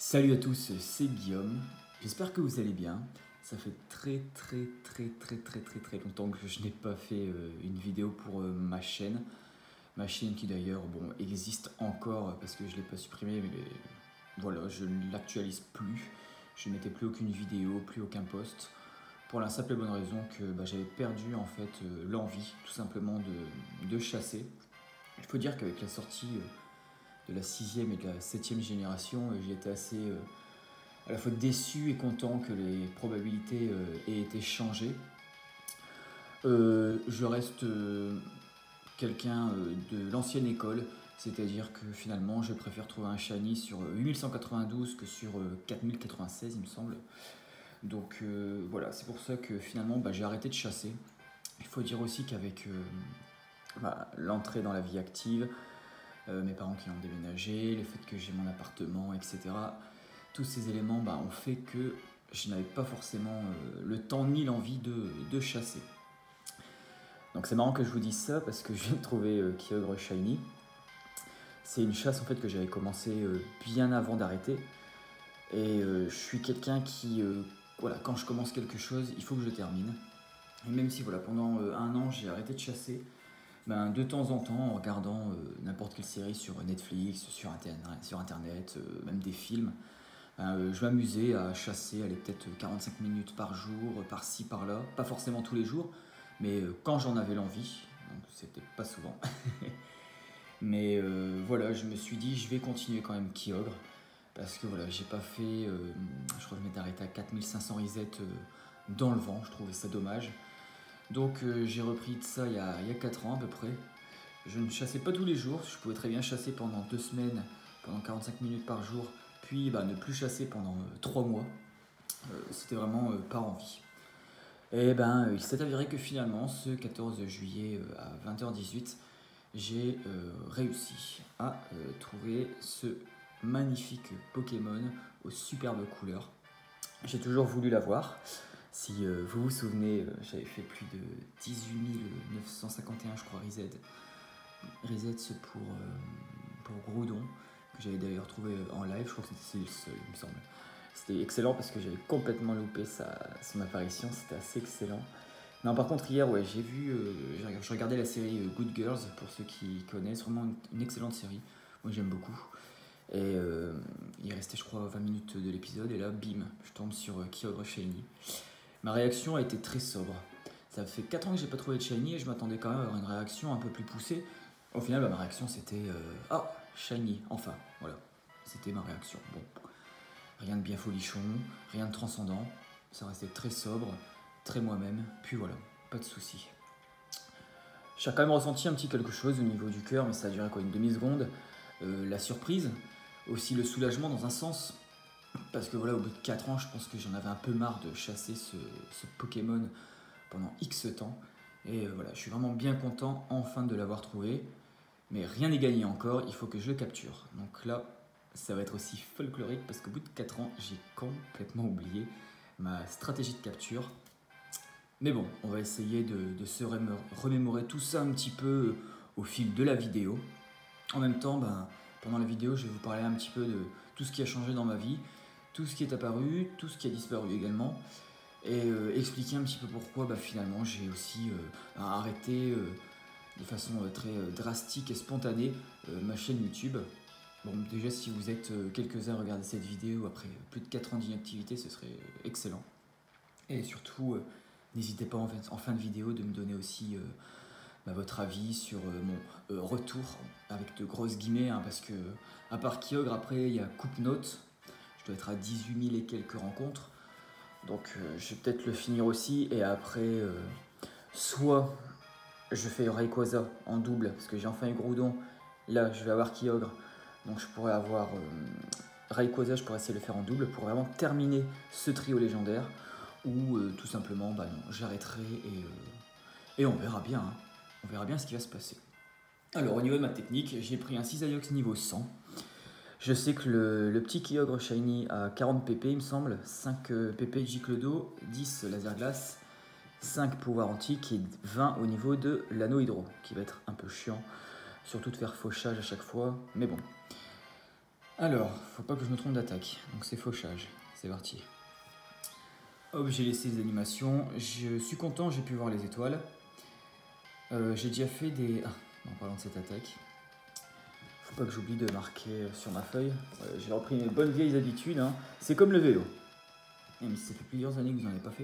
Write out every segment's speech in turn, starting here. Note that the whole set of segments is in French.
Salut à tous, c'est Guillaume. J'espère que vous allez bien. Ça fait très longtemps que je n'ai pas fait une vidéo pour ma chaîne. Ma chaîne qui d'ailleurs existe encore parce que je ne l'ai pas supprimée, mais voilà, je ne l'actualise plus. Je ne mettais plus aucune vidéo, plus aucun post. Pour la simple et bonne raison que j'avais perdu en fait l'envie tout simplement de chasser. Il faut dire qu'avec la sortie de la 6e et de la 7e génération, j'ai été assez à la fois déçu et content que les probabilités aient été changées. Je reste quelqu'un de l'ancienne école, c'est-à-dire que finalement je préfère trouver un shiny sur 8192 que sur 4096 il me semble. Donc voilà, c'est pour ça que finalement j'ai arrêté de chasser. Il faut dire aussi qu'avec l'entrée dans la vie active, mes parents qui ont déménagé, le fait que j'ai mon appartement, etc. Tous ces éléments ont fait que je n'avais pas forcément le temps ni l'envie de chasser. Donc c'est marrant que je vous dise ça parce que je viens de trouver Kyogre Shiny. C'est une chasse en fait que j'avais commencé bien avant d'arrêter. Et je suis quelqu'un qui, quand je commence quelque chose, il faut que je termine. Et même si pendant un an j'ai arrêté de chasser, de temps en temps, en regardant n'importe quelle série sur Netflix, sur Internet, même des films, je m'amusais à chasser, peut-être 45 minutes par jour, par-ci, par-là, pas forcément tous les jours, mais quand j'en avais l'envie, donc c'était pas souvent. Mais voilà, je me suis dit, je vais continuer quand même Kyogre, parce que voilà, j'ai pas fait, je crois que je m'étais arrêté à 4500 resets dans le vent, je trouvais ça dommage. Donc j'ai repris de ça il y a 4 ans à peu près. Je ne chassais pas tous les jours, je pouvais très bien chasser pendant 2 semaines, pendant 45 minutes par jour, puis ne plus chasser pendant 3 mois. C'était vraiment par envie. Et il s'est avéré que finalement, ce 14 juillet à 20h18, j'ai réussi à trouver ce magnifique Pokémon aux superbes couleurs. J'ai toujours voulu l'avoir. Si vous vous souvenez, j'avais fait plus de 18 951, je crois, resets pour Groudon, que j'avais d'ailleurs trouvé en live. Je crois que c'était le seul, il me semble. C'était excellent parce que j'avais complètement loupé son apparition, c'était assez excellent. Non, par contre, hier, j'ai vu, je regardais la série Good Girls, pour ceux qui connaissent, vraiment une excellente série. Moi, j'aime beaucoup. Et il restait, je crois, 20 minutes de l'épisode, et là, bim, je tombe sur Kyogre Shiny. Ma réaction a été très sobre. Ça fait 4 ans que j'ai pas trouvé de Shiny et je m'attendais quand même à avoir une réaction un peu plus poussée. Au final, ma réaction c'était ah, Shiny, enfin, voilà. C'était ma réaction. Bon, rien de bien folichon, rien de transcendant. Ça restait très sobre, très moi-même. Puis voilà, pas de soucis. J'ai quand même ressenti un petit quelque chose au niveau du cœur, mais ça a duré quoi, une demi-seconde. La surprise, aussi le soulagement dans un sens. Parce que voilà, au bout de 4 ans, je pense que j'en avais un peu marre de chasser ce Pokémon pendant X temps. Et voilà, je suis vraiment bien content enfin de l'avoir trouvé. Mais rien n'est gagné encore, il faut que je le capture. Donc là, ça va être aussi folklorique parce qu'au bout de 4 ans, j'ai complètement oublié ma stratégie de capture. Mais bon, on va essayer de se remémorer tout ça un petit peu au fil de la vidéo. En même temps, pendant la vidéo, je vais vous parler un petit peu de tout ce qui a changé dans ma vie, tout ce qui est apparu, tout ce qui a disparu également, et expliquer un petit peu pourquoi finalement j'ai aussi arrêté de façon très drastique et spontanée ma chaîne YouTube. Bon, déjà si vous êtes quelques-uns à regarder cette vidéo après plus de 4 ans d'inactivité, ce serait excellent. Et surtout, n'hésitez pas en fin de vidéo de me donner aussi votre avis sur mon retour, avec de grosses guillemets, parce que à part Kyogre, après il y a Coupe Note, je dois être à 18 000 et quelques rencontres, donc je vais peut-être le finir aussi, et après soit je fais Rayquaza en double, parce que j'ai enfin eu Groudon, là je vais avoir Kyogre, donc je pourrais avoir Rayquaza, je pourrais essayer de le faire en double pour vraiment terminer ce trio légendaire, ou tout simplement non, j'arrêterai et on verra bien. On verra bien ce qui va se passer. Alors au niveau de ma technique, j'ai pris un Cisaillux niveau 100. Je sais que le petit Kyogre Shiny a 40 pp il me semble, 5 pp Giclodo, 10 laser glace, 5 pouvoir antique et 20 au niveau de l'anneau hydro, qui va être un peu chiant, surtout de faire fauchage à chaque fois, mais bon. Alors, faut pas que je me trompe d'attaque, donc c'est fauchage, c'est parti. Hop, j'ai laissé les animations, je suis content, j'ai pu voir les étoiles. J'ai déjà fait des... Ah, en parlant de cette attaque, faut pas que j'oublie de marquer sur ma feuille. J'ai repris mes bonnes vieilles habitudes, hein. C'est comme le vélo. Même si ça fait plusieurs années que vous n'en avez pas fait,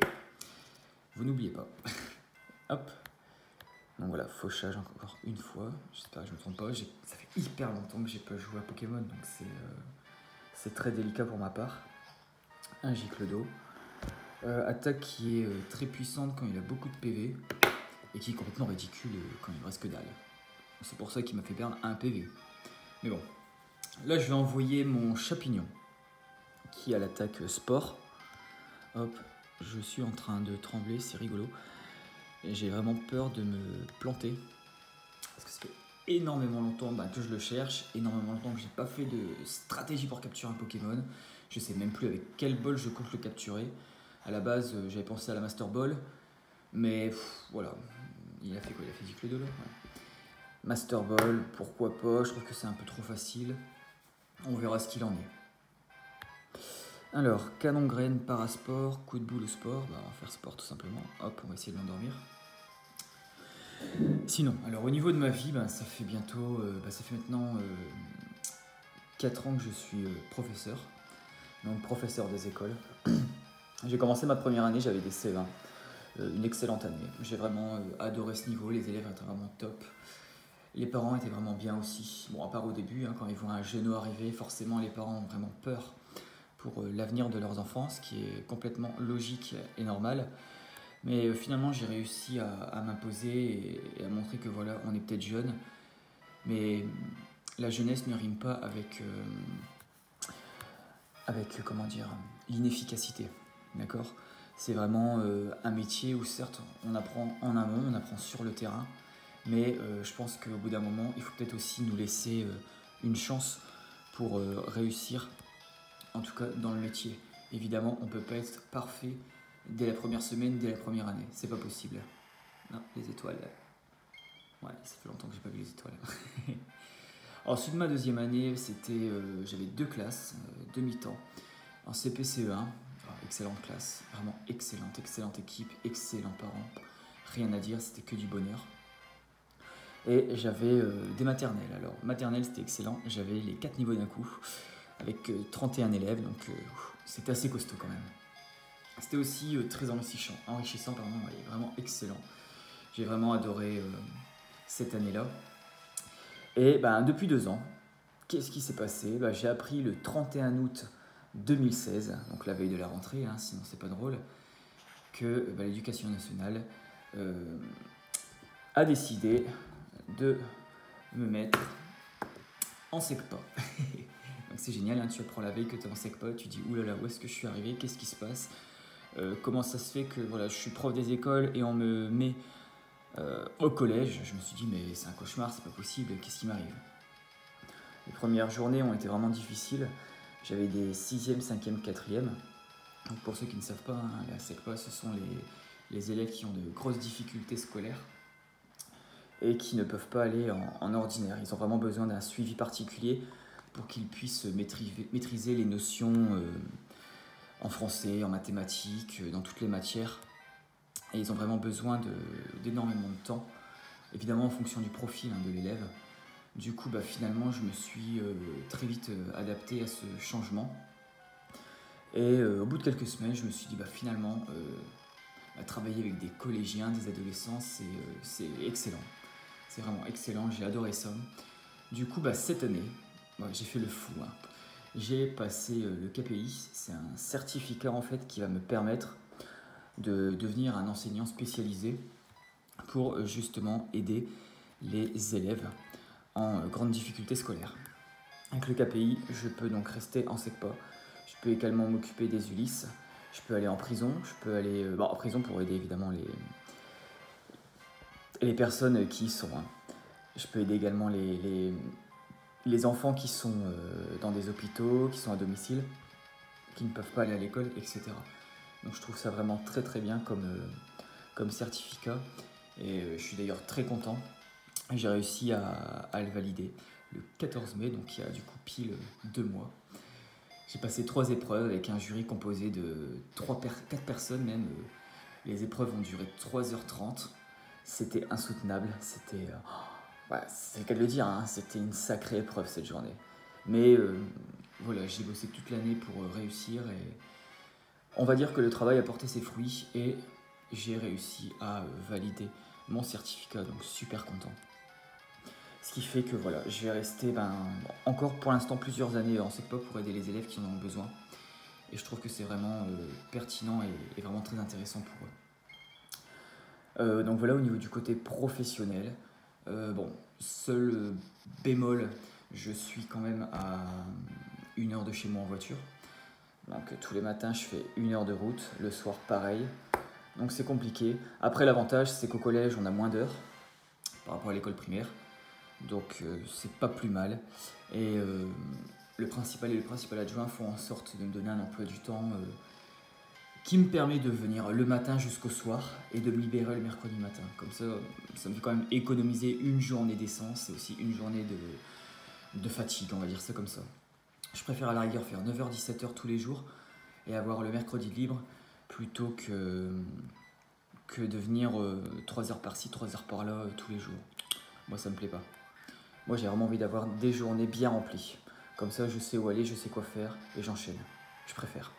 vous n'oubliez pas. Hop. Donc voilà, fauchage encore une fois. J'espère que je ne me trompe pas. Ça fait hyper longtemps que j'ai pas joué à Pokémon, donc c'est très délicat pour ma part. Un gicle d'eau. Attaque qui est très puissante quand il a beaucoup de PV et qui est complètement ridicule quand il ne reste que dalle. C'est pour ça qu'il m'a fait perdre un PV. Mais bon, là je vais envoyer mon champignon qui a l'attaque sport. Hop, je suis en train de trembler, c'est rigolo. Et j'ai vraiment peur de me planter. Parce que ça fait énormément longtemps que je le cherche, énormément longtemps que j'ai pas fait de stratégie pour capturer un Pokémon. Je sais même plus avec quel bol je compte le capturer. À la base, j'avais pensé à la Master Ball, mais voilà. Il a fait quoi? Il a fait gicle de l'eau, ouais. Master Ball, pourquoi pas? Je trouve que c'est un peu trop facile. On verra ce qu'il en est. Alors, canon graine, parasport, coup de boule au sport. Bah, on va faire sport tout simplement. Hop, on va essayer de l'endormir. Sinon, alors au niveau de ma vie, ça fait bientôt, ça fait maintenant 4 ans que je suis professeur. Donc professeur des écoles. J'ai commencé ma première année, j'avais des CE1. Une excellente année. J'ai vraiment adoré ce niveau, les élèves étaient vraiment top. Les parents étaient vraiment bien aussi. Bon, à part au début, hein, quand ils voient un genou arriver, forcément les parents ont vraiment peur pour l'avenir de leurs enfants, ce qui est complètement logique et normal. Mais finalement, j'ai réussi à m'imposer et à montrer que voilà, on est peut-être jeune, mais la jeunesse ne rime pas avec comment dire, l'inefficacité. D'accord? C'est vraiment un métier où certes, on apprend en amont, on apprend sur le terrain, mais je pense qu'au bout d'un moment, il faut peut-être aussi nous laisser une chance pour réussir, en tout cas dans le métier. Évidemment, on ne peut pas être parfait dès la première semaine, dès la première année. C'est pas possible. Non, les étoiles. Ouais, ça fait longtemps que j'ai pas vu les étoiles. Ensuite, ma deuxième année, c'était, j'avais 2 classes, demi-temps, en CPCE1. Excellente classe, vraiment excellente équipe, excellents parents. Rien à dire, c'était que du bonheur. Et j'avais des maternelles. Alors, maternelle, c'était excellent. J'avais les 4 niveaux d'un coup, avec 31 élèves, donc c'était assez costaud quand même. C'était aussi très enrichissant, vraiment excellent. J'ai vraiment adoré cette année-là. Et depuis 2 ans, qu'est-ce qui s'est passé? J'ai appris le 31 août 2016, donc la veille de la rentrée, hein, sinon c'est pas drôle, que l'éducation nationale a décidé de me mettre en SECPA. Donc c'est génial, hein, tu apprends la veille que tu es en SECPA, tu dis oulala, où est-ce que je suis arrivé, qu'est-ce qui se passe, comment ça se fait que voilà, je suis prof des écoles et on me met au collège. Je me suis dit mais c'est un cauchemar, c'est pas possible, qu'est-ce qui m'arrive? Les premières journées ont été vraiment difficiles. J'avais des 6e, 5e, 4e. Donc pour ceux qui ne savent pas, hein, la SECPA, ce sont les élèves qui ont de grosses difficultés scolaires et qui ne peuvent pas aller en ordinaire. Ils ont vraiment besoin d'un suivi particulier pour qu'ils puissent maîtriser les notions en français, en mathématiques, dans toutes les matières. Et ils ont vraiment besoin d'énormément de temps, évidemment en fonction du profil de l'élève. Du coup, finalement, je me suis très vite adapté à ce changement. Et au bout de quelques semaines, je me suis dit, finalement, travailler avec des collégiens, des adolescents, c'est excellent. C'est vraiment excellent, j'ai adoré ça. Du coup, cette année, j'ai fait le fou. Hein. J'ai passé le KPI, c'est un certificat en fait qui va me permettre de devenir un enseignant spécialisé pour justement aider les élèves en grande difficulté scolaire. Avec le KPI, je peux donc rester en SECPA. Je peux également m'occuper des Ulysses. Je peux aller en prison. Je peux aller en prison pour aider évidemment les personnes qui y sont. Hein. Je peux aider également les enfants qui sont dans des hôpitaux, qui sont à domicile, qui ne peuvent pas aller à l'école, etc. Donc je trouve ça vraiment très très bien comme certificat. Et je suis d'ailleurs très content. J'ai réussi à le valider. le 14 mai, donc il y a du coup pile 2 mois. J'ai passé 3 épreuves avec un jury composé de 4 personnes même. Les épreuves ont duré 3h30. C'était insoutenable. C'était, ouais, c'est le cas de le dire, hein, c'était une sacrée épreuve cette journée. Mais voilà, j'ai bossé toute l'année pour réussir et on va dire que le travail a porté ses fruits et j'ai réussi à valider mon certificat, donc super content. Ce qui fait que voilà, je vais rester encore pour l'instant plusieurs années en cette époque pour aider les élèves qui en ont besoin. Et je trouve que c'est vraiment pertinent et vraiment très intéressant pour eux. Donc voilà au niveau du côté professionnel. Bon, seul bémol, je suis quand même à 1 heure de chez moi en voiture. Donc tous les matins je fais 1 heure de route, le soir pareil. Donc c'est compliqué. Après l'avantage c'est qu'au collège on a moins d'heures par rapport à l'école primaire. Donc c'est pas plus mal. Et le principal et le principal adjoint font en sorte de me donner un emploi du temps qui me permet de venir le matin jusqu'au soir et de me libérer le mercredi matin. Comme ça me fait quand même économiser une journée d'essence et aussi une journée de fatigue, on va dire ça comme ça. Je préfère à la rigueur faire 9h-17h tous les jours et avoir le mercredi libre plutôt que de venir 3 heures par-ci, 3 heures par-là tous les jours. Moi ça me plaît pas. Moi j'ai vraiment envie d'avoir des journées bien remplies. Comme ça je sais où aller, je sais quoi faire et j'enchaîne. Je préfère.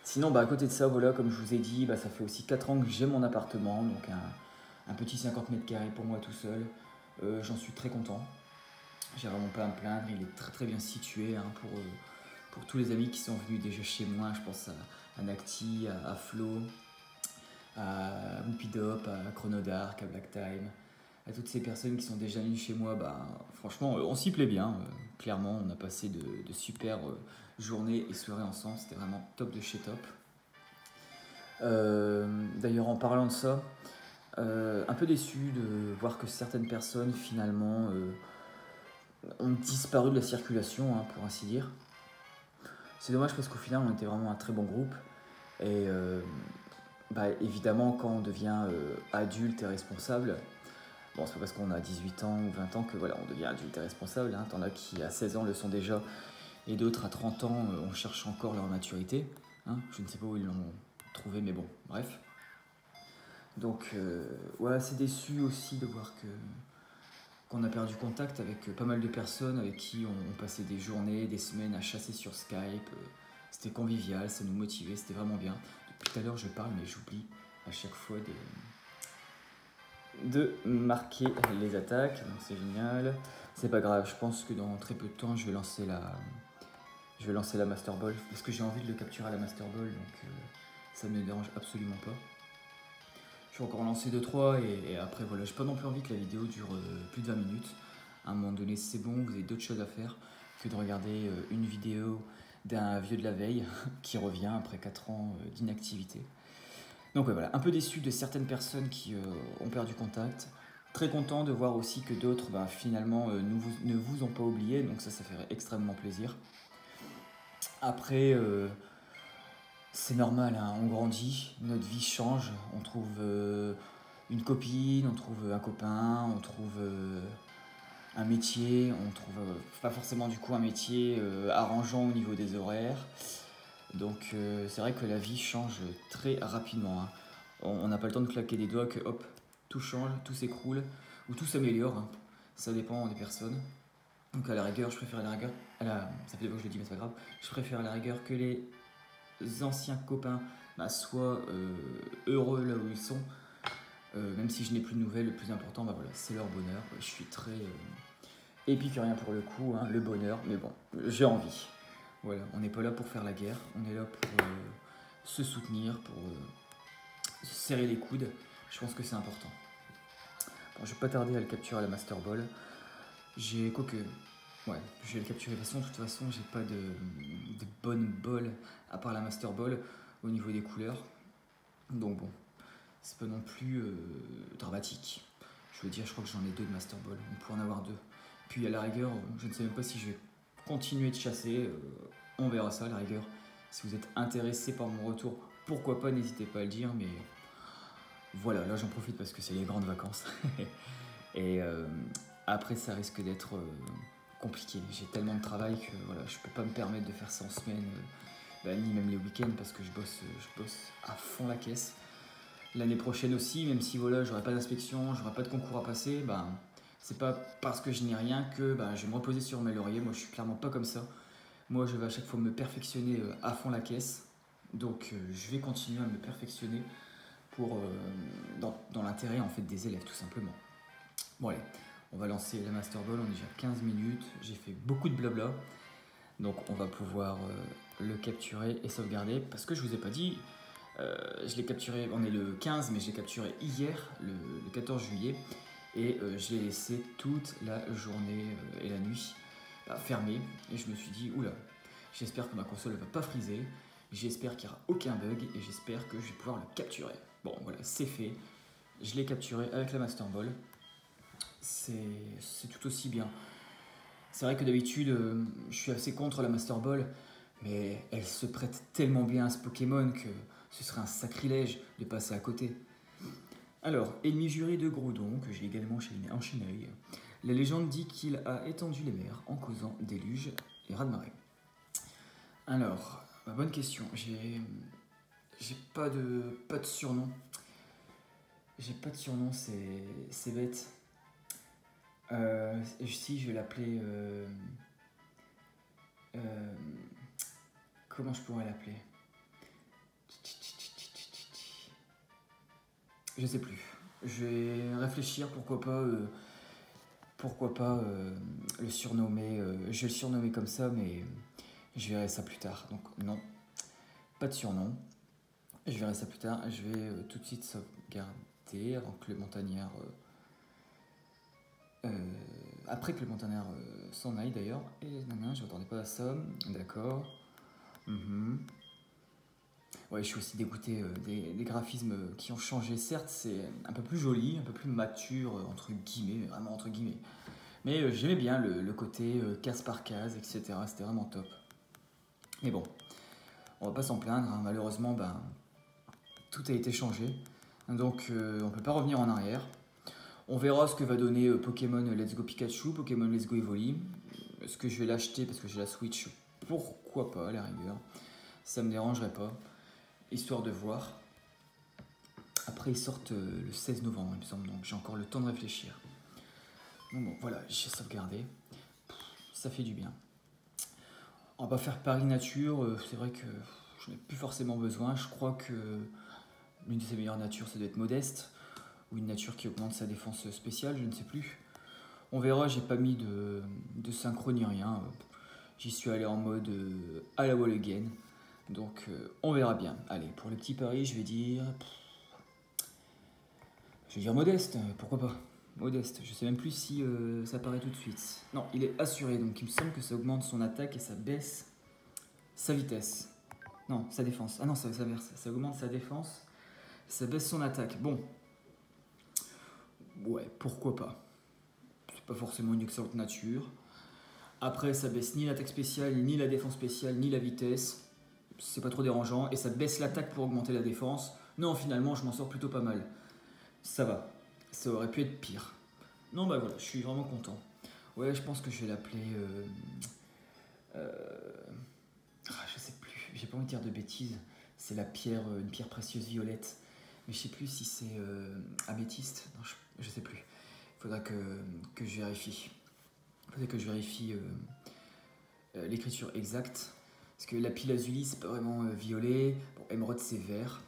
Sinon à côté de ça, voilà, comme je vous ai dit, ça fait aussi 4 ans que j'ai mon appartement, donc un petit 50 mètres carrés pour moi tout seul. J'en suis très content. J'ai vraiment pas à me plaindre, il est très très bien situé hein, pour tous les amis qui sont venus déjà chez moi. Je pense à Nacti, à Flo, à Moupidop, à Chronodark, à Blacktime. À toutes ces personnes qui sont déjà venues chez moi, franchement, on s'y plaît bien. Clairement, on a passé de super journées et soirées ensemble. C'était vraiment top de chez top. D'ailleurs, en parlant de ça, un peu déçu de voir que certaines personnes, finalement, ont disparu de la circulation, hein, pour ainsi dire. C'est dommage parce qu'au final, on était vraiment un très bon groupe. Et évidemment, quand on devient adulte et responsable, bon, c'est pas parce qu'on a 18 ans ou 20 ans que voilà, on devient adulte et responsable. Hein. T'en as qui à 16 ans le sont déjà, et d'autres à 30 ans, on cherche encore leur maturité. Hein. Je ne sais pas où ils l'ont trouvé, mais bon, bref. Donc, ouais, c'est déçu aussi de voir qu'on a perdu contact avec pas mal de personnes avec qui on passait des journées, des semaines à chasser sur Skype. C'était convivial, ça nous motivait, c'était vraiment bien. Depuis tout à l'heure, je parle, mais j'oublie à chaque fois de marquer les attaques, donc c'est génial. C'est pas grave, je pense que dans très peu de temps je vais lancer la Master Ball parce que j'ai envie de le capturer à la Master Ball, donc ça ne me dérange absolument pas. Je vais encore lancer 2-3 et après voilà, j'ai pas non plus envie que la vidéo dure plus de 20 minutes. À un moment donné c'est bon, vous avez d'autres choses à faire que de regarder une vidéo d'un vieux de la veille qui revient après 4 ans d'inactivité. Donc ouais, voilà, un peu déçu de certaines personnes qui ont perdu contact. Très content de voir aussi que d'autres finalement ne vous ont pas oublié, donc ça fait extrêmement plaisir. Après, c'est normal, hein, on grandit, notre vie change, on trouve une copine, on trouve un copain, on trouve un métier, on trouve pas forcément du coup un métier arrangeant au niveau des horaires. Donc c'est vrai que la vie change très rapidement. Hein. On n'a pas le temps de claquer des doigts que hop, tout change, tout s'écroule ou tout s'améliore. Hein. Ça dépend des personnes. Donc à la rigueur, je préfère à la rigueur, ça fait des fois que je le dis mais c'est pas grave, je préfère à la rigueur que les anciens copains soient heureux là où ils sont. Même si je n'ai plus de nouvelles, le plus important voilà, c'est leur bonheur. Je suis très épicurien pour le coup, hein, le bonheur, mais bon, j'ai envie. Voilà, on n'est pas là pour faire la guerre, on est là pour se soutenir, pour se serrer les coudes. Je pense que c'est important. Bon, je vais pas tarder à le capturer à la Master Ball. Je vais le capturer. De toute façon, j'ai pas de bonne ball à part la Master Ball au niveau des couleurs. Donc bon, c'est pas non plus dramatique. Je veux dire, je crois que j'en ai 2 de Master Ball. On pourrait en avoir 2. Puis à la rigueur, je ne sais même pas si je vais continuer de chasser. On verra ça à la rigueur. Si vous êtes intéressé par mon retour, pourquoi pas, n'hésitez pas à le dire. Mais voilà, là j'en profite parce que c'est les grandes vacances. Et Après, ça risque d'être compliqué. J'ai tellement de travail que voilà, je peux pas me permettre de faire ça en semaine, ni même les week-ends, parce que je bosse à fond la caisse. L'année prochaine aussi, même si voilà, j'aurai pas d'inspection, j'aurai pas de concours à passer, c'est pas parce que je n'ai rien que je vais me reposer sur mes lauriers. Moi, je suis clairement pas comme ça. Moi, je vais à chaque fois me perfectionner à fond la caisse. Donc, je vais continuer à me perfectionner pour, dans l'intérêt en fait des élèves, tout simplement. Bon, allez, on va lancer la Master Ball. On est déjà 15 minutes. J'ai fait beaucoup de blabla. Donc, on va pouvoir le capturer et sauvegarder. Parce que je vous ai pas dit, je l'ai capturé, on est le 15, mais je l'ai capturé hier, le 14 juillet. Et je l'ai laissé toute la journée et la nuit fermé. Et je me suis dit, oula, j'espère que ma console ne va pas friser. J'espère qu'il n'y aura aucun bug et j'espère que je vais pouvoir le capturer. Bon, voilà, c'est fait. Je l'ai capturé avec la Master Ball. C'est tout aussi bien. C'est vrai que d'habitude, je suis assez contre la Master Ball, mais elle se prête tellement bien à ce Pokémon que ce serait un sacrilège de passer à côté. Alors, ennemi juré de Groudon, que j'ai également en Cheneuil. La légende dit qu'il a étendu les mers en causant déluge et raz-de-marée. Alors, bonne question. J'ai pas de surnom. J'ai pas de surnom, c'est bête. Si, je vais l'appeler... comment je pourrais l'appeler? Je sais plus. Je vais réfléchir, pourquoi pas le surnommer. Je vais le surnommer comme ça, mais je verrai ça plus tard. Donc non, pas de surnom. Je verrai ça plus tard. Je vais tout de suite sauvegarder avant que le montagnard... après que le montagnard s'en aille d'ailleurs. Et non, je m'attendais pas à ça. D'accord. Ouais, je suis aussi dégoûté des graphismes qui ont changé. Certes, c'est un peu plus joli, un peu plus mature, entre guillemets, vraiment entre guillemets. Mais j'aimais bien le côté case par case, etc. C'était vraiment top. Mais bon, on va pas s'en plaindre. Hein. Malheureusement, tout a été changé. Donc, on peut pas revenir en arrière. On verra ce que va donner Pokémon Let's Go Pikachu, Pokémon Let's Go Evoli. Est-ce que je vais l'acheter parce que j'ai la Switch? Pourquoi pas, à la rigueur. Ça me dérangerait pas. Histoire de voir. Après, ils sortent le 16 novembre, il me semble, donc j'ai encore le temps de réfléchir. Bon, voilà, j'ai sauvegardé. Ça fait du bien. On va pas faire Paris Nature, c'est vrai que je n'ai plus forcément besoin. Je crois que l'une de ses meilleures natures, ça doit être Modeste, ou une nature qui augmente sa défense spéciale, je ne sais plus. On verra, j'ai pas mis de synchro ni rien. J'y suis allé en mode à la wall again. Donc on verra bien. Allez, pour le petit pari, je vais dire Modeste, pourquoi pas. Modeste, je sais même plus si ça apparaît tout de suite. Non, il est assuré, donc il me semble que ça augmente son attaque et ça baisse sa vitesse. Non, sa défense. Ah non, ça augmente sa défense, ça baisse son attaque. Bon. Ouais, pourquoi pas. C'est pas forcément une excellente nature. Après, ça baisse ni l'attaque spéciale, ni la défense spéciale, ni la vitesse. C'est pas trop dérangeant. Et ça baisse l'attaque pour augmenter la défense. Non, finalement, je m'en sors plutôt pas mal. Ça va. Ça aurait pu être pire. Non, voilà, je suis vraiment content. Ouais, je pense que je vais l'appeler... je sais plus. J'ai pas envie de dire de bêtises. C'est la pierre, une pierre précieuse violette. Mais je sais plus si c'est améthyste. Non, je sais plus. Il faudra que je vérifie. L'écriture exacte. Parce que lapis-lazuli, c'est pas vraiment violet. Bon, émeraude, c'est vert.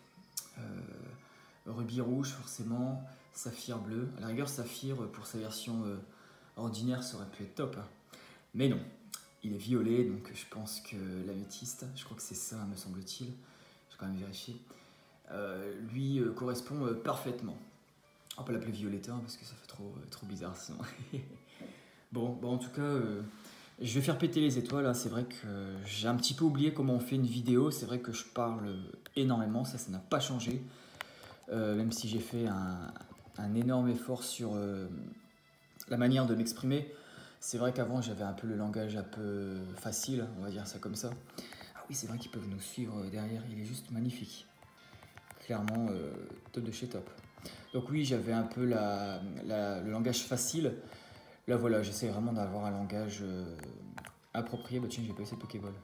Rubis rouge, forcément. Saphir bleu. À la rigueur, saphir, pour sa version ordinaire, ça aurait pu être top. Hein. Mais non, il est violet, donc je pense que l'améthyste, je crois que c'est ça, me semble-t-il. Je vais quand même vérifier. Lui correspond parfaitement. On va pas l'appeler Violetta parce que ça fait trop bizarre sinon. Bon, en tout cas, je vais faire péter les étoiles. Là. C'est vrai que j'ai un petit peu oublié comment on fait une vidéo. C'est vrai que je parle énormément, ça n'a pas changé. Même si j'ai fait un énorme effort sur la manière de m'exprimer. C'est vrai qu'avant j'avais un peu le langage un peu facile, on va dire ça comme ça. Ah oui, c'est vrai qu'ils peuvent nous suivre derrière, il est juste magnifique. Clairement, top de chez top. Donc oui, j'avais un peu le langage facile. Là voilà, j'essaie vraiment d'avoir un langage approprié. Bah tiens, j'ai pas essayé de Pokéball.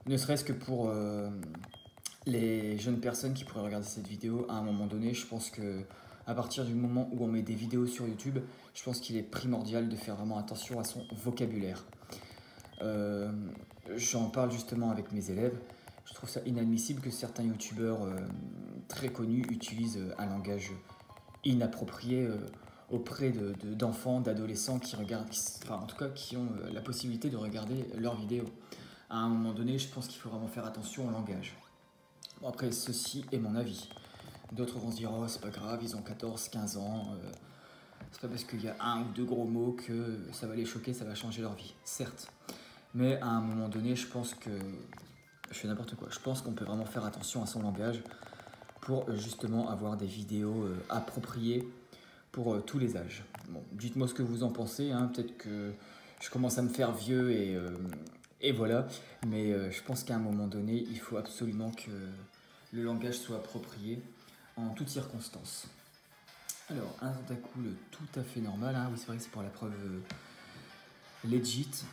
Ne serait-ce que pour les jeunes personnes qui pourraient regarder cette vidéo, à un moment donné, je pense que à partir du moment où on met des vidéos sur YouTube, je pense qu'il est primordial de faire vraiment attention à son vocabulaire. Euh, J'en parle justement avec mes élèves. Je trouve ça inadmissible que certains youtubeurs très connus utilisent un langage inapproprié auprès d'enfants, d'adolescents qui regardent, enfin en tout cas qui ont la possibilité de regarder leurs vidéos. À un moment donné, je pense qu'il faut vraiment faire attention au langage. Bon, après, ceci est mon avis. D'autres vont se dire, oh, c'est pas grave, ils ont 14, 15 ans. C'est pas parce qu'il y a un ou deux gros mots que ça va les choquer, ça va changer leur vie. Certes. Mais à un moment donné, je pense que. Je fais n'importe quoi. Je pense qu'on peut vraiment faire attention à son langage pour justement avoir des vidéos appropriées pour tous les âges. Bon, dites-moi ce que vous en pensez. Hein. Peut-être que je commence à me faire vieux et voilà. Mais je pense qu'à un moment donné, il faut absolument que le langage soit approprié en toutes circonstances. Alors, un Tentacool tout à fait normal. Hein. Oui, c'est vrai que c'est pour la preuve legit.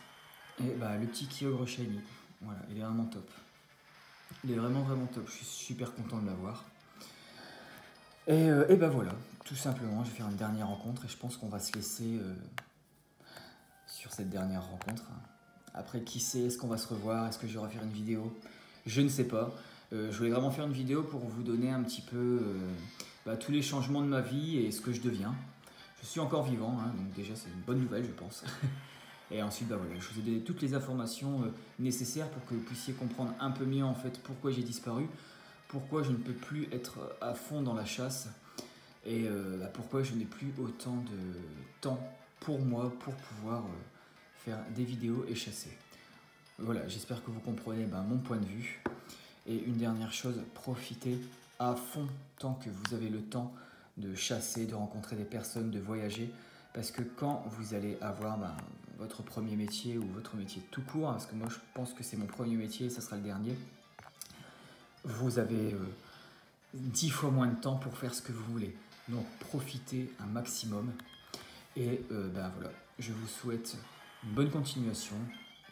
Et bah, le petit Kyogre Shiny. Voilà, il est vraiment top. Il est vraiment vraiment top. Je suis super content de l'avoir. Et bah voilà, tout simplement, je vais faire une dernière rencontre et je pense qu'on va se laisser sur cette dernière rencontre. Après, qui sait, est-ce qu'on va se revoir? Est-ce que je vais refaire une vidéo? Je ne sais pas. Je voulais vraiment faire une vidéo pour vous donner un petit peu tous les changements de ma vie et ce que je deviens. Je suis encore vivant, hein, donc déjà c'est une bonne nouvelle, je pense. Et ensuite, bah voilà, je vous ai donné toutes les informations nécessaires pour que vous puissiez comprendre un peu mieux en fait pourquoi j'ai disparu, pourquoi je ne peux plus être à fond dans la chasse et pourquoi je n'ai plus autant de temps pour moi pour pouvoir faire des vidéos et chasser. Voilà, j'espère que vous comprenez mon point de vue. Et une dernière chose, profitez à fond tant que vous avez le temps de chasser, de rencontrer des personnes, de voyager. Parce que quand vous allez avoir votre premier métier ou votre métier tout court, parce que moi je pense que c'est mon premier métier et ça sera le dernier, vous avez 10 fois moins de temps pour faire ce que vous voulez. Donc profitez un maximum. Et voilà, je vous souhaite une bonne continuation,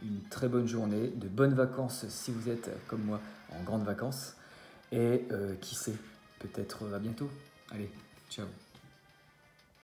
une très bonne journée, de bonnes vacances si vous êtes comme moi en grandes vacances. Et qui sait, peut-être à bientôt. Allez, ciao.